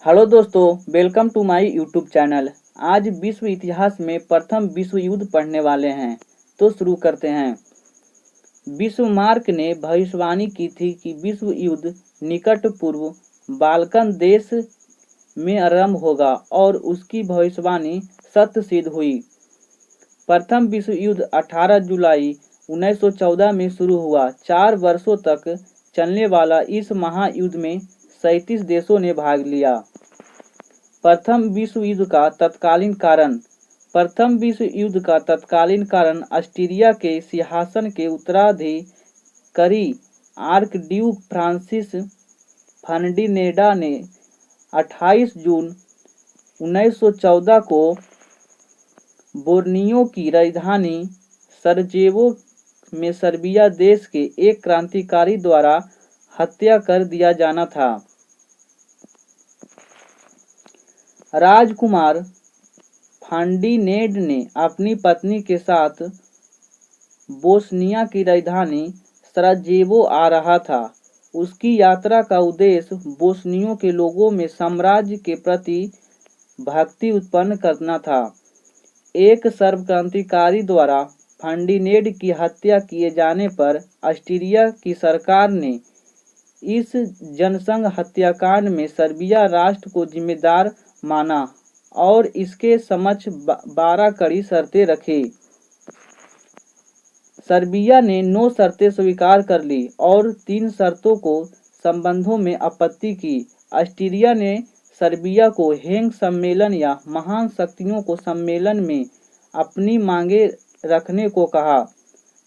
Hello दोस्तों, welcome to my YouTube channel. आज विश्व इतिहास में प्रथम विश्व युद्ध पढ़ने वाले हैं, तो शुरू करते हैं। बिस्मार्क ने भविष्यवाणी की थी कि विश्व युद्ध निकट पूर्व बाल्कन देश में आरंभ होगा और उसकी भविष्यवाणी सत्य सिद्ध हुई। प्रथम विश्व युद्ध 18 जुलाई 1914 में शुरू हुआ। 4 वर्षों तक चलने वाला इस महायुद्ध में 37 देशों ने भाग लिया। प्रथम विश्व युद्ध का तत्कालीन कारण। प्रथम विश्व युद्ध का तत्कालीन कारण ऑस्ट्रिया के सिंहासन के उत्तराधिकारी आर्कड्यूक फ्रांसिस फर्डिनेंड ने 28 जून 1914 को बोर्नियो की राजधानी सरजेवो में सर्बिया देश के एक क्रांतिकारी द्वारा हत्या कर दिया जाना था। राजकुमार फर्डिनेंड ने अपनी पत्नी के साथ बोस्निया की राजधानी सराजेवो आ रहा था। उसकी यात्रा का उद्देश्य बोस्नियों के लोगों में साम्राज्य के प्रति भक्ति उत्पन्न करना था। एक सर्ब क्रांतिकारी द्वारा फर्डिनेंड की हत्या किए जाने पर ऑस्ट्रिया की सरकार ने इस जनसंघ हत्याकांड में सर्बिया राष्ट्र को जिम्मेदार माना और इसके समक्ष 12 कड़ी शर्तें रखी। सर्बिया ने 9 शर्तें स्वीकार कर ली और 3 शर्तों को संबंधों में आपत्ति की। ऑस्ट्रिया ने सर्बिया को हेग सम्मेलन या महान शक्तियों को सम्मेलन में अपनी मांगे रखने को कहा,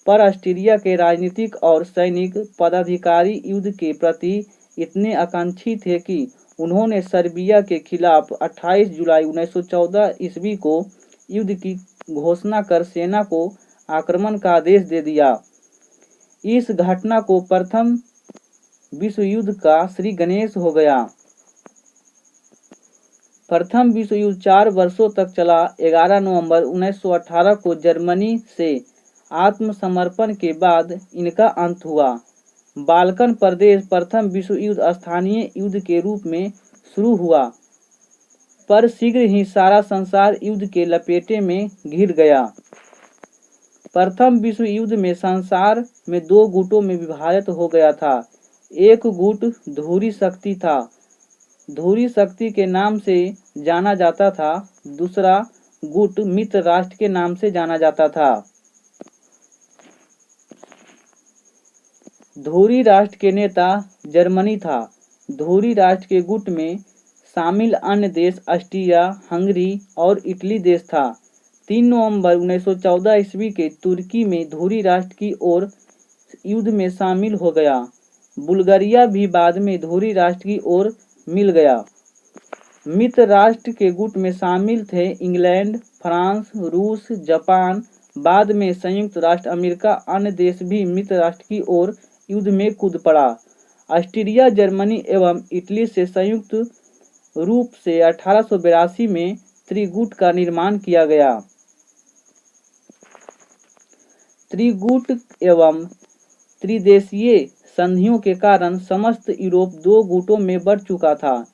पर ऑस्ट्रिया के राजनीतिक और सैनिक पदाधिकारी युद्ध के प्रति इतने आकांक्षी थे कि उन्होंने सर्बिया के खिलाफ 28 जुलाई 1914 ईस्वी को युद्ध की घोषणा कर सेना को आक्रमण का आदेश दे दिया। इस घटना को प्रथम विश्व युद्ध का श्री गणेश हो गया। प्रथम विश्व युद्ध 4 वर्षों तक चला। 11 नवंबर 1918 को जर्मनी से आत्मसमर्पण के बाद इनका अंत हुआ। बाल्कन प्रदेश प्रथम विश्व युद्ध स्थानीय युद्ध के रूप में शुरू हुआ, पर शीघ्र ही सारा संसार युद्ध के लपेटे में घिर गया। प्रथम विश्व युद्ध में संसार में 2 गुटों में विभाजित हो गया था। एक गुट धुरी शक्ति था, धुरी शक्ति के नाम से जाना जाता था। दूसरा गुट मित्र राष्ट्र के नाम से जाना जाता था। धुरी राष्ट्र के नेता जर्मनी था। धुरी राष्ट्र के गुट में शामिल अन्य देश ऑस्ट्रिया, हंगरी और इटली देश था। 3 नवंबर 1914 ईस्वी के तुर्की में धुरी राष्ट्र की ओर युद्ध में शामिल हो गया। बुल्गारिया भी बाद में धुरी राष्ट्र की ओर मिल गया। मित्र राष्ट्र के गुट में शामिल थे इंग्लैंड, फ्रांस, रूस, जापान, बाद में संयुक्त राष्ट्र अमेरिका। अन्य देश भी मित्र राष्ट्र की ओर युद्ध में कूद पड़ा। ऑस्ट्रिया, जर्मनी एवं इटली से संयुक्त रूप से 1882 में त्रिगुट का निर्माण किया गया। त्रिगुट एवं त्रिदेशीय संधियों के कारण समस्त यूरोप 2 गुटों में बढ़ चुका था,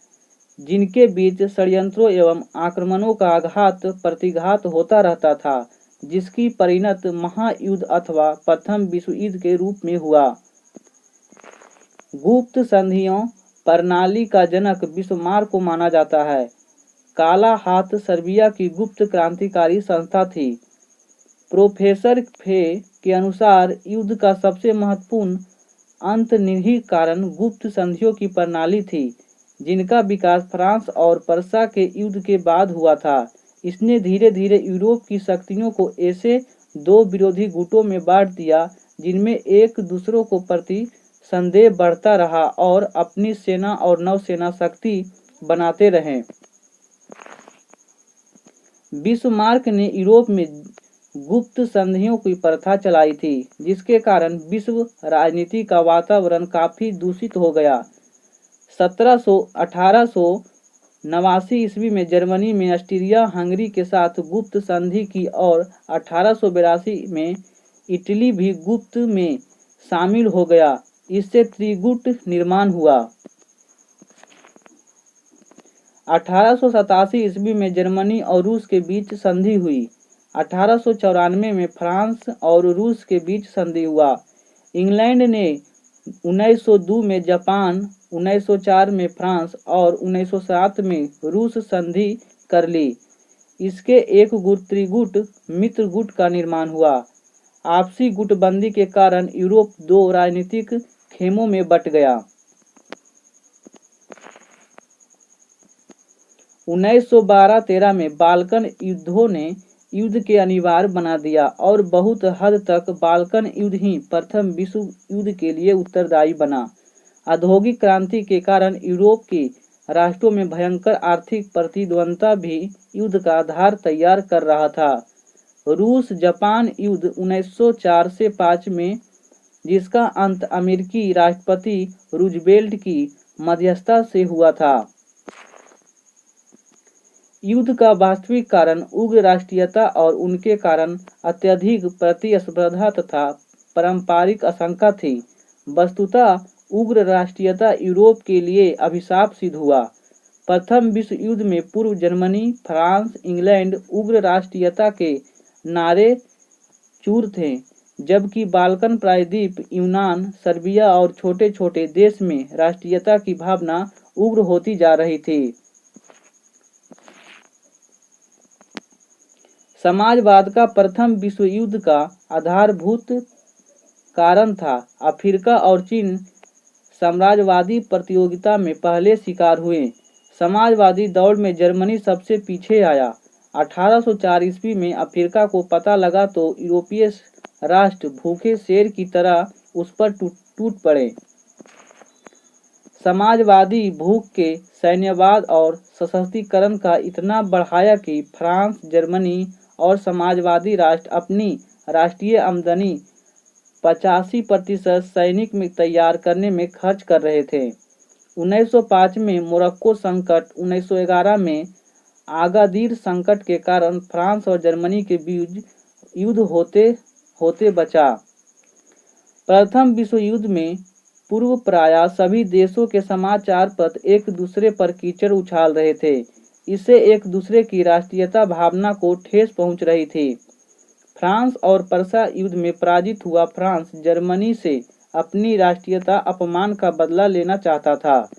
जिनके बीच षड्यंत्रों एवं आक्रमणों का आघात प्रतिघात होता रहता था, जिसकी परिणत महायुद्ध अथवा प्रथम विश्व युद्ध के रूप में हुआ। गुप्त संधियों प्रणाली का जनक बिस्मार्क को माना जाता है। काला हाथ सर्बिया की गुप्त क्रांतिकारी संस्था थी। प्रोफेसर फे के अनुसार युद्ध का सबसे महत्वपूर्ण अंतर्निहित कारण गुप्त संधियों की प्रणाली थी, जिनका विकास फ्रांस और पर्सा के युद्ध के बाद हुआ था। इसने धीरे धीरे यूरोप की शक्तियों को ऐसे 2 विरोधी गुटों में बांट दिया, जिनमें एक दूसरों को प्रति संदेह बढ़ता रहा और अपनी सेना और नौसेना शक्ति बनाते रहे। बिस्मार्क ने यूरोप में गुप्त संधियों की प्रथा चलाई थी, जिसके कारण विश्व राजनीति का वातावरण काफी दूषित हो गया। 1889 ईस्वी में जर्मनी में ऑस्ट्रिया हंगरी के साथ गुप्त संधि की और 1882 में इटली भी गुप्त में शामिल हो गया। इससे त्रिगुट निर्माण हुआ। 1887 ईस्वी में जर्मनी और रूस के बीच संधि हुई। 1894 में फ्रांस और रूस के बीच संधि हुआ। इंग्लैंड ने 1902 में जापान, 1904 में फ्रांस और 1907 में रूस संधि कर ली। इसके एक त्रिगुट मित्र गुट का निर्माण हुआ। आपसी गुटबंदी के कारण यूरोप दो राजनीतिक खेमों में बंट गया। 1912-13 में बाल्कन युद्धों ने युद्ध के अनिवार्य बना दिया और बहुत हद तक बाल्कन युद्ध ही प्रथम विश्व युद्ध के लिए उत्तरदायी बना। औद्योगिक क्रांति के कारण यूरोप के राष्ट्रों में भयंकर आर्थिक प्रतिद्वंद्विता भी युद्ध का आधार तैयार कर रहा था। रूस जापान युद्ध 1904 से 5 में, जिसका अंत अमेरिकी राष्ट्रपति रूजवेल्ट की मध्यस्थता से हुआ था। युद्ध का वास्तविक कारण उग्र राष्ट्रीयता और उनके कारण अत्यधिक प्रतिस्पर्धा तथा पारंपरिक आशंका थी। वस्तुतः उग्र राष्ट्रीयता यूरोप के लिए अभिशाप सिद्ध हुआ। प्रथम विश्व युद्ध में पूर्व जर्मनी, फ्रांस, इंग्लैंड उग्र राष्ट्रीयता के नारे चूर थे, जबकि बाल्कन प्रायद्वीप, यूनान, सर्बिया और छोटे छोटे देश में राष्ट्रीयता की भावना उग्र होती जा रही थी। समाजवाद का प्रथम विश्व युद्ध का आधारभूत कारण था। अफ्रीका और चीन साम्राज्यवादी प्रतियोगिता में पहले शिकार हुए। समाजवादी दौड़ में जर्मनी सबसे पीछे आया। 1804 ईस्वी में अफ्रीका को पता लगा तो यूरोपीय राष्ट्र भूखे शेर की तरह उस पर टूट पड़े। समाजवादी भूख के सैन्यवाद और सशक्तिकरण का इतना बढ़ाया कि फ्रांस, जर्मनी और समाजवादी राष्ट्र अपनी राष्ट्रीय आमदनी 85% सैनिक में तैयार करने में खर्च कर रहे थे। 1905 में मोरक्को संकट, 1911 में आगादिर संकट के कारण फ्रांस और जर्मनी के बीच युद्ध होते बचा। प्रथम विश्व युद्ध में पूर्व प्रायः सभी देशों के समाचार पत्र एक दूसरे पर कीचड़ उछाल रहे थे। इससे एक दूसरे की राष्ट्रीयता भावना को ठेस पहुंच रही थी। फ्रांस और पर्सा युद्ध में पराजित हुआ फ्रांस जर्मनी से अपनी राष्ट्रीयता अपमान का बदला लेना चाहता था।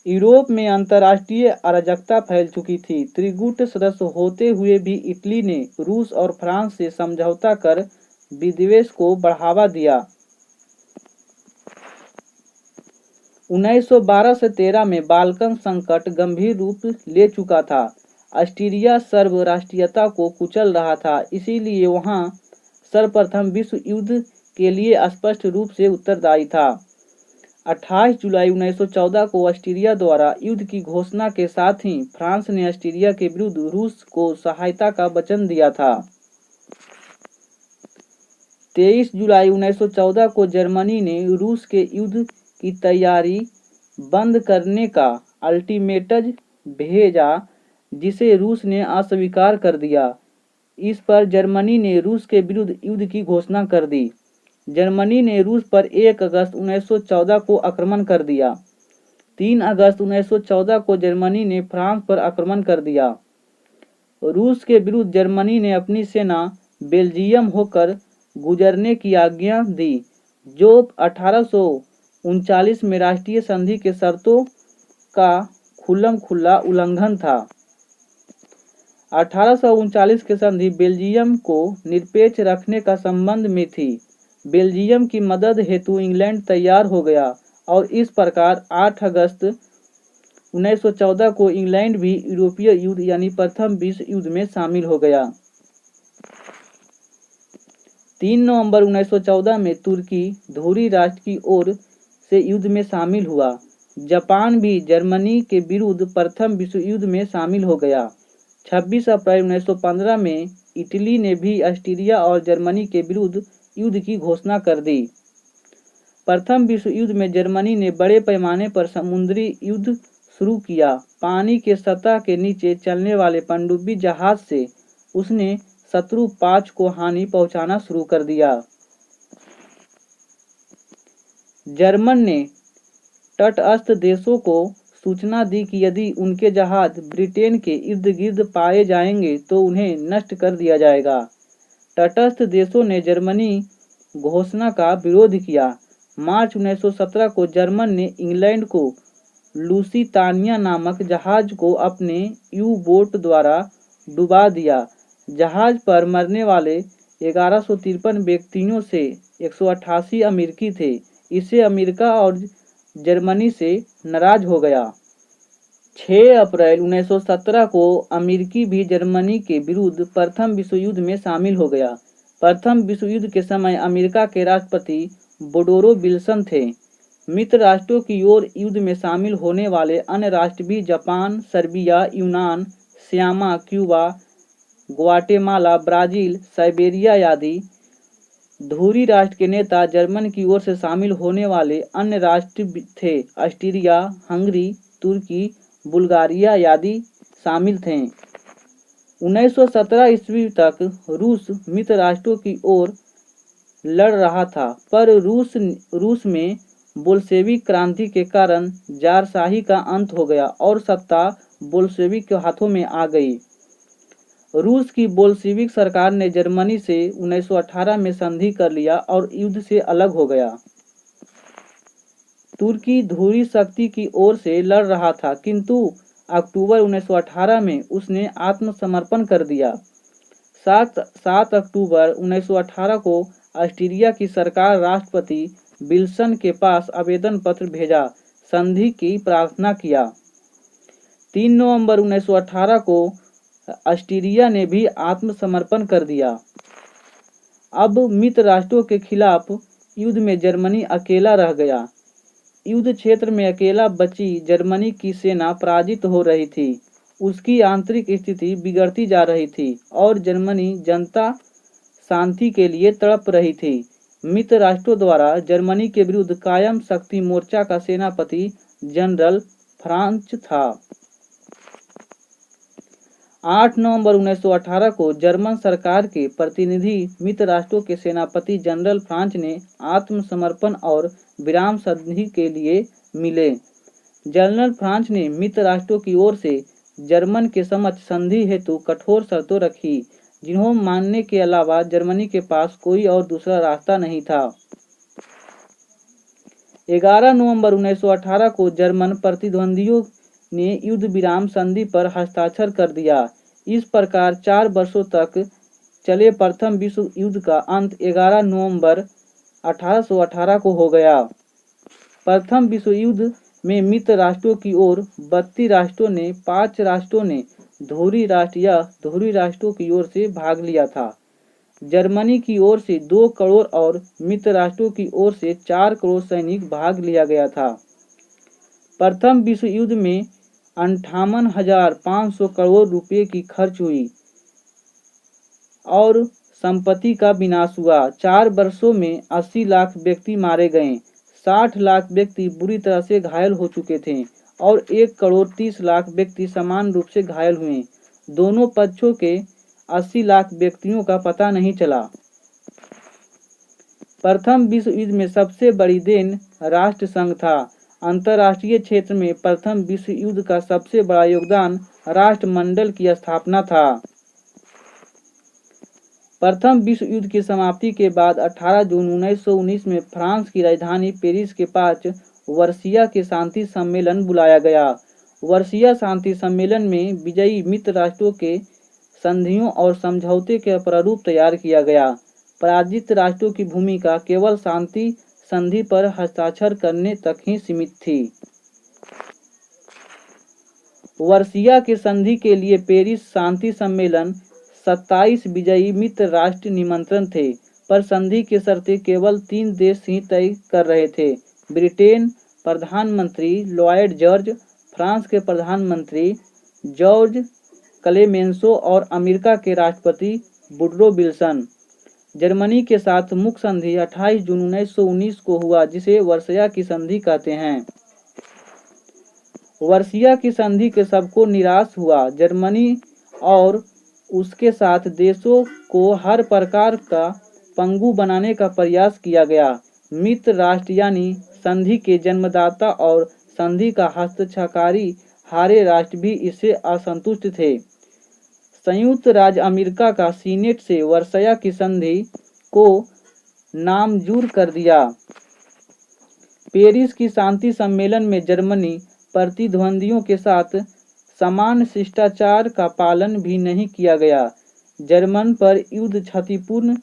यूरोप में अंतर्राष्ट्रीय अराजकता फैल चुकी थी। त्रिगुट सदस्य होते हुए भी इटली ने रूस और फ्रांस से समझौता कर विद्वेष को बढ़ावा दिया। 1912 से 13 में बाल्कन संकट गंभीर रूप ले चुका था। ऑस्ट्रिया सर्वराष्ट्रीयता को कुचल रहा था, इसीलिए वहां सर्वप्रथम विश्व युद्ध के लिए स्पष्ट रूप से उत्तरदायी था। 28 जुलाई 1914 को ऑस्ट्रिया द्वारा युद्ध की घोषणा के साथ ही फ्रांस ने ऑस्ट्रिया के विरुद्ध रूस को सहायता का वचन दिया था। 23 जुलाई 1914 को जर्मनी ने रूस के युद्ध की तैयारी बंद करने का अल्टीमेटम भेजा, जिसे रूस ने अस्वीकार कर दिया। इस पर जर्मनी ने रूस के विरुद्ध युद्ध की घोषणा कर दी। जर्मनी ने रूस पर 1 अगस्त 1914 को आक्रमण कर दिया। 3 अगस्त 1914 को जर्मनी ने फ्रांस पर आक्रमण कर दिया। रूस के विरुद्ध जर्मनी ने अपनी सेना बेल्जियम होकर गुजरने की आज्ञा दी, जो 1839 में राष्ट्रीय संधि के शर्तों का खुल्ला उल्लंघन था। 1839 की संधि बेल्जियम को निरपेक्ष रखने का संबंध में थी। बेल्जियम की मदद हेतु इंग्लैंड तैयार हो गया और इस प्रकार 8 अगस्त 1914 को इंग्लैंड भी यूरोपीय युद्ध यानी प्रथम विश्व युद्ध में शामिल हो गया। 3 नवंबर 1914 में तुर्की धुरी राष्ट्र की ओर से युद्ध में शामिल हुआ। जापान भी जर्मनी के विरुद्ध प्रथम विश्व युद्ध में शामिल हो गया। 26 अप्रैल 1915 में इटली ने भी ऑस्ट्रिया और जर्मनी के विरुद्ध युद्ध की घोषणा कर दी। प्रथम विश्व युद्ध में जर्मनी ने बड़े पैमाने पर समुद्री युद्ध शुरू किया। पानी के सतह के नीचे चलने वाले पनडुब्बी जहाज से उसने शत्रु पाँच को हानि पहुंचाना शुरू कर दिया। जर्मन ने तटस्थ देशों को सूचना दी कि यदि उनके जहाज ब्रिटेन के इर्द गिर्द पाए जाएंगे तो उन्हें नष्ट कर दिया जाएगा। तटस्थ देशों ने जर्मनी घोषणा का विरोध किया। मार्च 1917 को जर्मन ने इंग्लैंड को लुसितानिया नामक जहाज को अपने यू बोट द्वारा डुबा दिया। जहाज पर मरने वाले 1153 व्यक्तियों से 188 अमेरिकी थे। इससे अमेरिका और जर्मनी से नाराज हो गया। 6 अप्रैल 1917 को अमेरिकी भी जर्मनी के विरुद्ध प्रथम विश्व युद्ध में शामिल हो गया। प्रथम विश्व युद्ध के समय अमेरिका के राष्ट्रपति वुडरो विल्सन थे। मित्र राष्ट्रों की ओर युद्ध में शामिल होने वाले अन्य राष्ट्र भी जापान, सर्बिया, यूनान, Shyama, Cuba, Guatemala, Brazil, Siberia आदि। धुरी राष्ट्र के नेता जर्मन की ओर से शामिल होने वाले अन्य राष्ट्र थे ऑस्ट्रिया, हंगरी, तुर्की, बुल्गारिया आदि शामिल थे। 1917 ईस्वी तक रूस मित्र राष्ट्रों की ओर लड़ रहा था, पर रूस में बोल्शेविक क्रांति के कारण जारशाही का अंत हो गया और सत्ता बोल्शेविक के हाथों में आ गई। रूस की बोल्शेविक सरकार ने जर्मनी से 1918 में संधि कर लिया और युद्ध से अलग हो गया। तुर्की धुरी शक्ति की ओर से लड़ रहा था, किंतु अक्टूबर 1918 में उसने आत्मसमर्पण कर दिया। 7 अक्टूबर 1918 को ऑस्ट्रिया की सरकार राष्ट्रपति विल्सन के पास आवेदन पत्र भेजा, संधि की प्रार्थना किया। 3 नवंबर 1918 को ऑस्ट्रिया ने भी आत्मसमर्पण कर दिया। अब मित्र राष्ट्रों के खिलाफ युद्ध में जर्मनी अकेला रह गया। युद्ध क्षेत्र में अकेला बची जर्मनी की सेना पराजित हो रही थी। उसकी आंतरिक स्थिति बिगड़ती जा रही थी और जर्मनी जनता शांति के लिए तड़प रही थी। मित्र राष्ट्रों द्वारा जर्मनी के विरुद्ध कायम शक्ति मोर्चा का सेनापति जनरल फ्रांच था। 8 नवंबर 1918 को जर्मन सरकार के प्रतिनिधि मित्र राष्ट्रों के सेनापति जनरल फ्रांच ने आत्मसमर्पण और विराम संधि के लिए मिले। जनरल फ्रांच ने मित्र राष्ट्रों की ओर से जर्मन के समक्ष संधि हेतु कठोर शर्तें रखी, जिन्हों मानने के अलावा जर्मनी के पास कोई और दूसरा रास्ता नहीं था। 11 नवंबर 1918 को जर्मन प्रतिद्वंदियों ने युद्ध विराम संधि पर हस्ताक्षर कर दिया। इस प्रकार 4 वर्षों तक चले प्रथम विश्व युद्ध का अंत 11 नवंबर 1818 को हो गया। प्रथम विश्व युद्ध में मित्र राष्ट्रों की ओर 32 राष्ट्रों ने 5 राष्ट्रों ने धुरी राष्ट्र या धुरी राष्ट्रों की ओर से भाग लिया था। जर्मनी की ओर से 2 करोड़ और मित्र राष्ट्रों की ओर से 4 करोड़ सैनिक भाग लिया गया था। प्रथम विश्व युद्ध में 58,500 करोड़ रुपए की खर्च हुई और संपत्ति का विनाश हुआ। 4 वर्षों में 80 लाख व्यक्ति मारे गए, 60 लाख व्यक्ति बुरी तरह से घायल हो चुके थे और 1 करोड़ 30 लाख व्यक्ति समान रूप से घायल हुए। दोनों पक्षों के 80 लाख व्यक्तियों का पता नहीं चला। प्रथम विश्व युद्ध में सबसे बड़ी देन राष्ट्र संघ था। अंतर्राष्ट्रीय क्षेत्र में प्रथम विश्व युद्ध का सबसे बड़ा योगदान राष्ट्रमंडल की स्थापना था। प्रथम विश्व युद्ध की समाप्ति के बाद 18 जून 1919 में फ्रांस की राजधानी पेरिस के पास वर्सिया के शांति सम्मेलन बुलाया गया। वर्सिया शांति सम्मेलन में विजयी मित्र राष्ट्रों के संधियों और समझौते के प्रारूप तैयार किया गया। पराजित राष्ट्रों की भूमिका केवल शांति संधि पर हस्ताक्षर करने तक ही सीमित थी। वर्सिया की संधि के लिए पेरिस शांति सम्मेलन 27 विजयी मित्र राष्ट्र निमंत्रण थे, पर संधि की शर्तें केवल 3 देश ही तय कर रहे थे: ब्रिटेन प्रधानमंत्री लॉयड जॉर्ज, फ्रांस के प्रधानमंत्री जॉर्ज क्लेमेंसो और अमेरिका के राष्ट्रपति वुडरो विल्सन। जर्मनी के साथ मुख्य संधि 28 जून 1919 को हुआ, जिसे वर्सिया की संधि कहते हैं। वर्सिया की संधि के सबको निराश हुआ। जर्मनी और उसके साथ देशों को हर प्रकार का पंगु बनाने का प्रयास किया गया। मित्र राष्ट्र यानी संधि के जन्मदाता और संधि का हस्ताक्षरकारी हारे राष्ट्र भी इससे असंतुष्ट थे। संयुक्त राज्य अमेरिका का सीनेट से वर्साय की संधि को नामंजूर कर दिया। पेरिस की शांति सम्मेलन में जर्मनी प्रतिद्वंदियों के साथ समान शिष्टाचार का पालन भी नहीं किया गया। जर्मन पर युद्ध क्षतिपूर्ण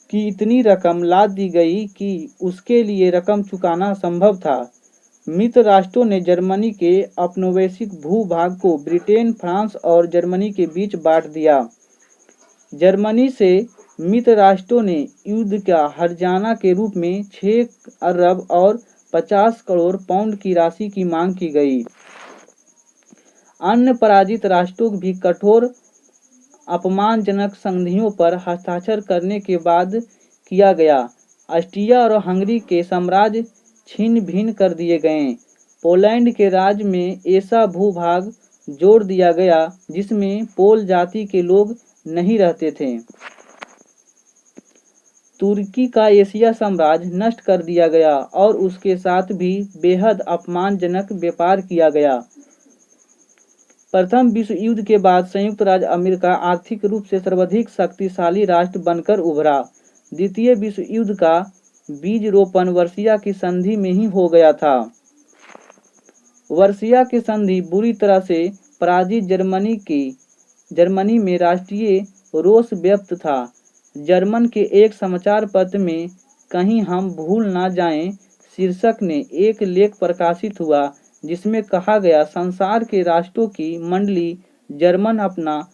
की इतनी रकम लाद दी गई कि उसके लिए रकम चुकाना असंभव था। मित्र राष्ट्रों ने जर्मनी के औपनिवेशिक भूभाग को ब्रिटेन, फ्रांस और जर्मनी के बीच बांट दिया। जर्मनी से मित्र राष्ट्रों ने युद्ध का हर्जाना के रूप में 6 अरब और 50 करोड़ पाउंड की राशि की मांग की गई। अन्य पराजित राष्ट्रों भी कठोर अपमानजनक संधियों पर हस्ताक्षर करने के बाद किया गया। ऑस्ट्रिया और हंगरी के साम्राज्य छिन्न भिन्न कर दिए गए। पोलैंड के राज्य में ऐसा भूभाग जोड़ दिया गया जिसमें पोल जाति के लोग नहीं रहते थे। तुर्की का एशिया साम्राज्य नष्ट कर दिया गया और उसके साथ भी बेहद अपमानजनक व्यापार किया गया। प्रथम विश्व युद्ध के बाद संयुक्त राज्य अमेरिका आर्थिक रूप से सर्वाधिक शक्तिशाली राष्ट्र बनकर उभरा। द्वितीय विश्व युद्ध का बीज रोपण वर्साय की संधि में ही हो गया था। वर्साय की संधि बुरी तरह से पराजित जर्मनी में राष्ट्रीय रोष व्याप्त था। जर्मन के एक समाचार पत्र में कहीं हम भूल ना जाएं शीर्षक ने एक लेख प्रकाशित हुआ जिसमें कहा गया, संसार के राष्ट्रों की मंडली जर्मन अपना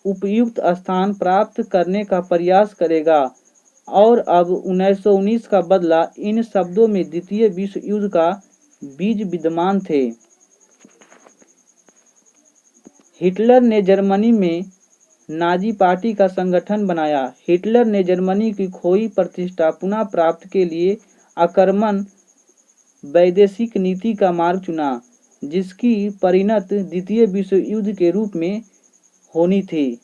उपयुक्त स्थान प्राप्त करने का प्रयास करेगा और अब 1919 का बदला। इन शब्दों में द्वितीय विश्व युद्ध का बीज विद्यमान थे। हिटलर ने जर्मनी में नाजी पार्टी का संगठन बनाया। हिटलर ने जर्मनी की खोई प्रतिष्ठा पुनः प्राप्त के लिए आक्रामक वैदेशिक नीति का मार्ग चुना, जिसकी परिणति द्वितीय विश्व युद्ध के रूप में होनी थी।